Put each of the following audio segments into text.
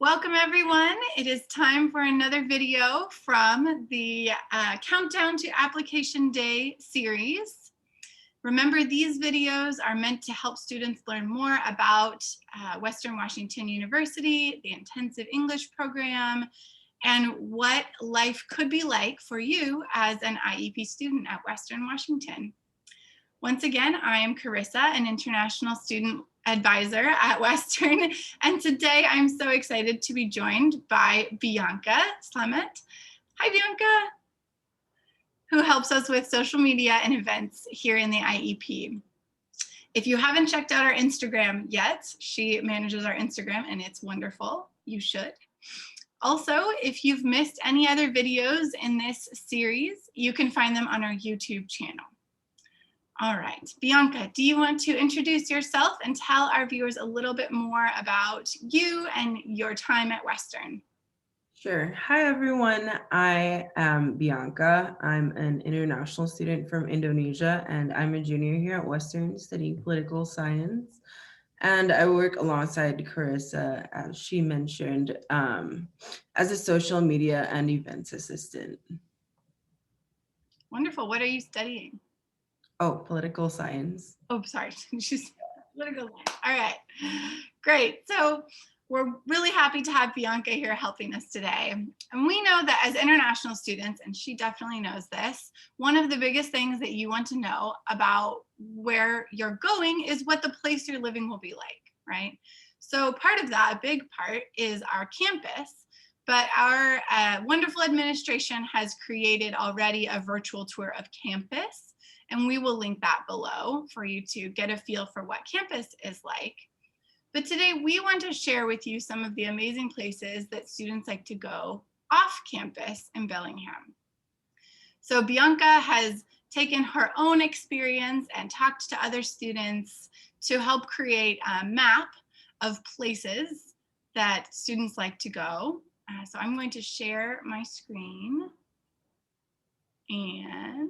Welcome everyone. It is time for another video from the Countdown to Application Day series. Remember, these videos are meant to help students learn more about Western Washington University, the intensive English program, and what life could be like for you as an IEP student at Western Washington. Once again, I am Carissa, an international student advisor at Western, and today I'm so excited to be joined by Bianca Slamet. Hi, Bianca, who helps us with social media and events here in the IEP. If you haven't checked out our Instagram yet, she manages our Instagram and it's wonderful. You should. Also, if you've missed any other videos in this series, you can find them on our YouTube channel. All right, Bianca, do you want to introduce yourself and tell our viewers a little bit more about you and your time at Western? Sure. Hi, everyone. I am Bianca. I'm an international student from Indonesia, and I'm a junior here at Western studying political science. And I work alongside Carissa, as she mentioned, as a social media and events assistant. Wonderful. What are you studying? Oh, political science. Oh, sorry. She's political science. All right. Great. So we're really happy to have Bianca here helping us today. And we know that as international students, and she definitely knows this, one of the biggest things that you want to know about where you're going is what the place you're living will be like, right? So part of that, a big part, is our campus. But our wonderful administration has created already a virtual tour of campus, and we will link that below for you to get a feel for what campus is like. But today we want to share with you some of the amazing places that students like to go off campus in Bellingham. So Bianca has taken her own experience and talked to other students to help create a map of places that students like to go. So I'm going to share my screen and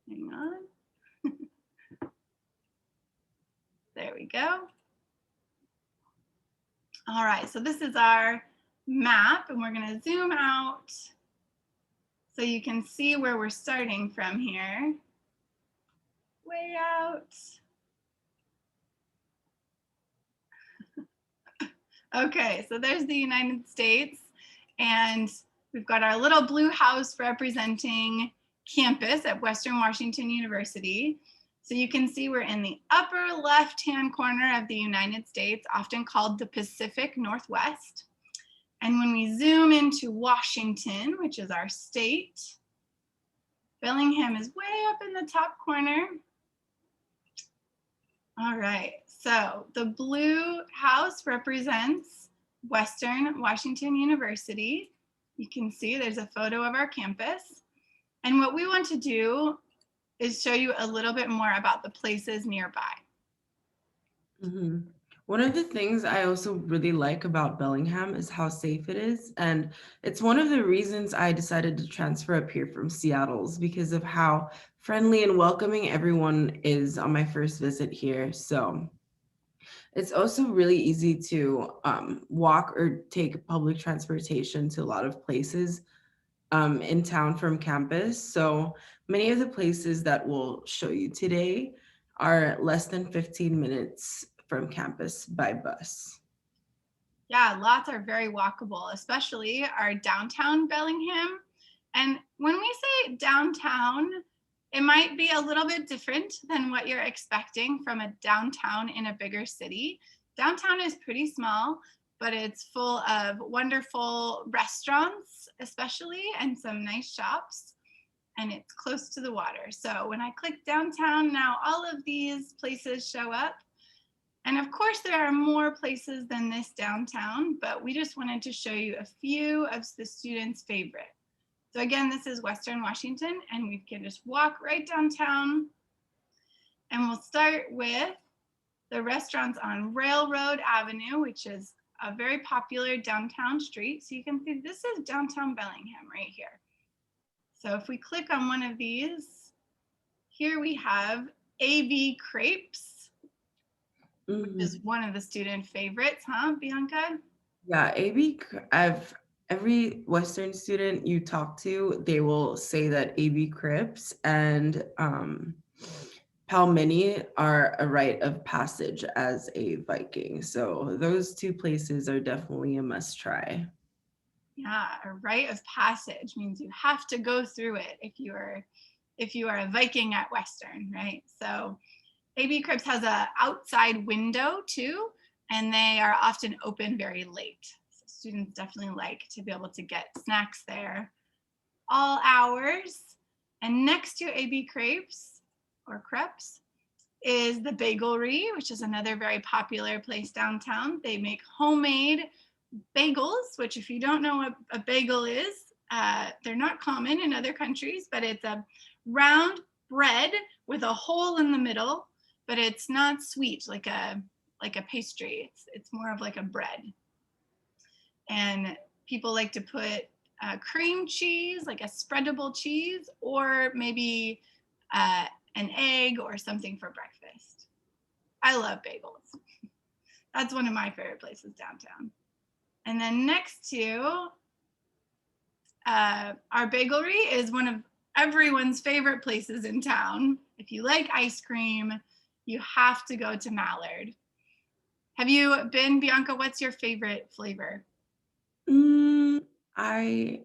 hang on. There we go. All right, so this is our map, and we're going to zoom out so you can see where we're starting from here. Way out. Okay, so there's the United States, and we've got our little blue house representing campus at Western Washington University. So you can see we're in the upper left-hand corner of the United States, often called the Pacific Northwest. And when we zoom into Washington, which is our state, Bellingham is way up in the top corner. All right, so the blue house represents Western Washington University. You can see there's a photo of our campus. And what we want to do is show you a little bit more about the places nearby. Mm-hmm. One of the things I also really like about Bellingham is how safe it is. And it's one of the reasons I decided to transfer up here from Seattle's, because of how friendly and welcoming everyone is on my first visit here. So it's also really easy to walk or take public transportation to a lot of places in town from campus. So many of the places that we'll show you today are less than 15 minutes from campus by bus. Yeah, lots are very walkable, especially our downtown Bellingham. And when we say downtown, it might be a little bit different than what you're expecting from a downtown in a bigger city. Downtown is pretty small, but it's full of wonderful restaurants, especially, and some nice shops. And it's close to the water. So when I click downtown, now all of these places show up. And of course, there are more places than this downtown, but we just wanted to show you a few of the students' favorite. So again, this is Western Washington, and we can just walk right downtown. And we'll start with the restaurants on Railroad Avenue, which is a very popular downtown street. So you can see this is downtown Bellingham right here. So if we click on one of these, here we have AB Crepes. which is one of the student favorites, huh, Bianca? Yeah, every Western student you talk to, they will say that AB Crepes and Palmini are a rite of passage as a Viking. So those two places are definitely a must try. Yeah, a rite of passage means you have to go through it if you are a Viking at Western, right? So AB Cribs has a outside window too, and they are often open very late. So students definitely like to be able to get snacks there all hours. And next to AB Crepes or Crepes is the Bagel Ri, which is another very popular place downtown. They make homemade bagels, which if you don't know what a bagel is, they're not common in other countries, but it's a round bread with a hole in the middle, but it's not sweet like a pastry. It's more of like a bread. And people like to put cream cheese, like a spreadable cheese, or maybe an egg or something for breakfast. I love bagels. That's one of my favorite places downtown. And then next to our Bagel Ri is one of everyone's favorite places in town. If you like ice cream, you have to go to Mallard. Have you been, Bianca? What's your favorite flavor? I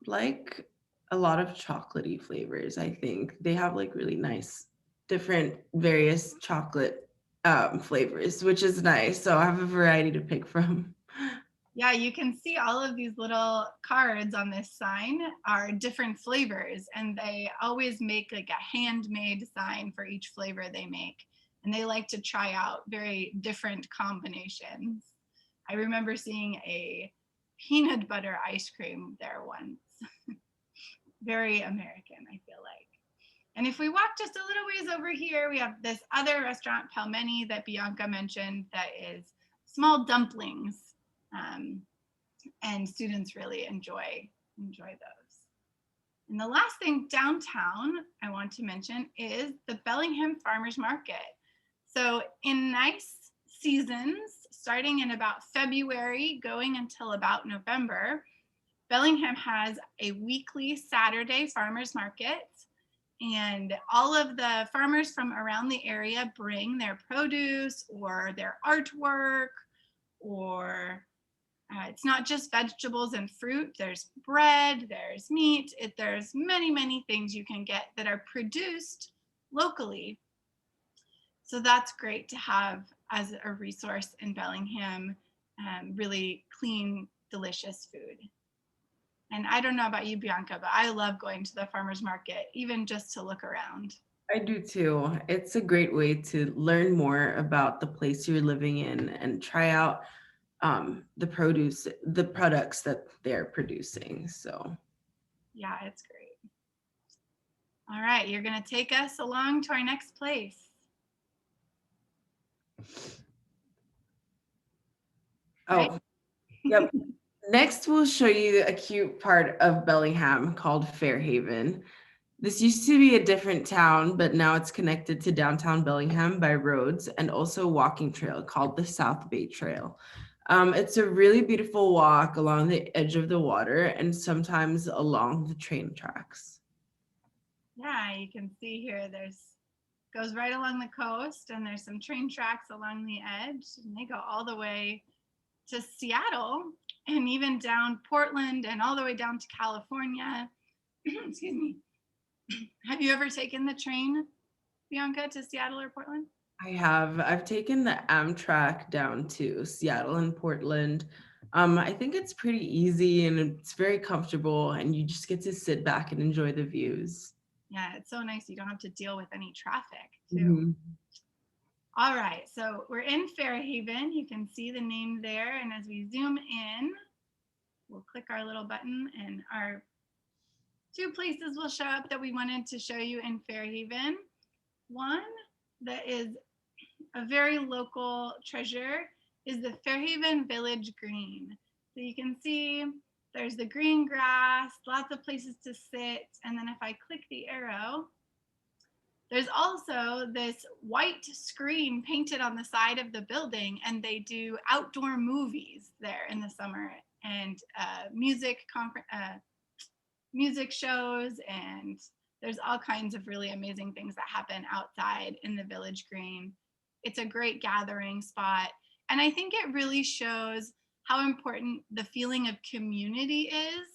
like a lot of chocolatey flavors. I think they have like really nice, different, various chocolate flavors, which is nice. So I have a variety to pick from. Yeah, you can see all of these little cards on this sign are different flavors, and they always make like a handmade sign for each flavor they make. And they like to try out very different combinations. I remember seeing a peanut butter ice cream there once. Very American, I feel like. And if we walk just a little ways over here, we have this other restaurant, Pelmeni, that Bianca mentioned, that is small dumplings. And students really enjoy those. And the last thing downtown I want to mention is the Bellingham Farmers Market. So in nice seasons, starting in about February, going until about November, Bellingham has a weekly Saturday farmers market, and all of the farmers from around the area bring their produce or their artwork, or it's not just vegetables and fruit. There's bread, there's meat, there's many, many things you can get that are produced locally. So that's great to have as a resource in Bellingham, really clean, delicious food. And I don't know about you, Bianca, but I love going to the farmer's market, even just to look around. I do too. It's a great way to learn more about the place you're living in and try out the products that they're producing. So yeah, it's great. All right, you're going to take us along to our next place. right? Yep. Next, we'll show you a cute part of Bellingham called Fairhaven. This used to be a different town, but now it's connected to downtown Bellingham by roads and also a walking trail called the South Bay Trail. It's a really beautiful walk along the edge of the water and sometimes along the train tracks. Yeah, you can see here goes right along the coast, and there's some train tracks along the edge, and they go all the way to Seattle and even down Portland and all the way down to California. Excuse me. Have you ever taken the train, Bianca, to Seattle or Portland? I've taken the Amtrak down to Seattle and Portland. I think it's pretty easy and it's very comfortable, and you just get to sit back and enjoy the views. Yeah, it's so nice. You don't have to deal with any traffic, too. Mhm. All right, so we're in Fairhaven. You can see the name there. And as we zoom in, we'll click our little button and our two places will show up that we wanted to show you in Fairhaven. One that is a very local treasure is the Fairhaven Village Green. So you can see there's the green grass, lots of places to sit. And then if I click the arrow, There's also this white screen painted on the side of the building, and they do outdoor movies there in the summer, and music shows, and there's all kinds of really amazing things that happen outside in the Village Green. It's a great gathering spot, and I think it really shows how important the feeling of community is,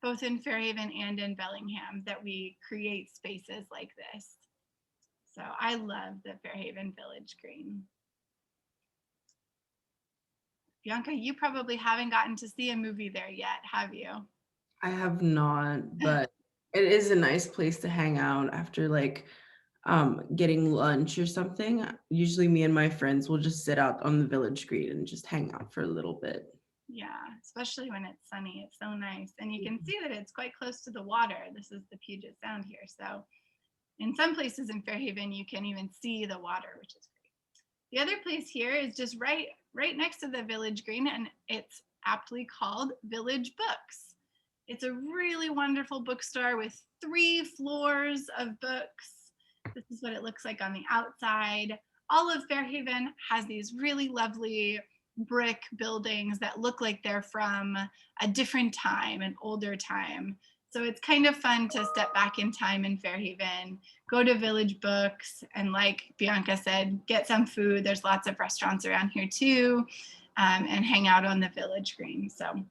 both in Fairhaven and in Bellingham, that we create spaces like this. So I love the Fairhaven Village Green. Bianca, you probably haven't gotten to see a movie there yet, have you? I have not, but it is a nice place to hang out after like getting lunch or something. Usually me and my friends will just sit out on the Village Green and just hang out for a little bit. Yeah, especially when it's sunny. It's so nice. And you can see that it's quite close to the water. This is the Puget Sound here. So in some places in Fairhaven, you can even see the water, which is great. The other place here is just right next to the Village Green, and it's aptly called Village Books. It's a really wonderful bookstore with 3 floors of books. This is what it looks like on the outside. All of Fairhaven has these really lovely brick buildings that look like they're from a different time, an older time. So it's kind of fun to step back in time in Fairhaven, go to Village Books, and like Bianca said, get some food. There's lots of restaurants around here too, and hang out on the Village Green. So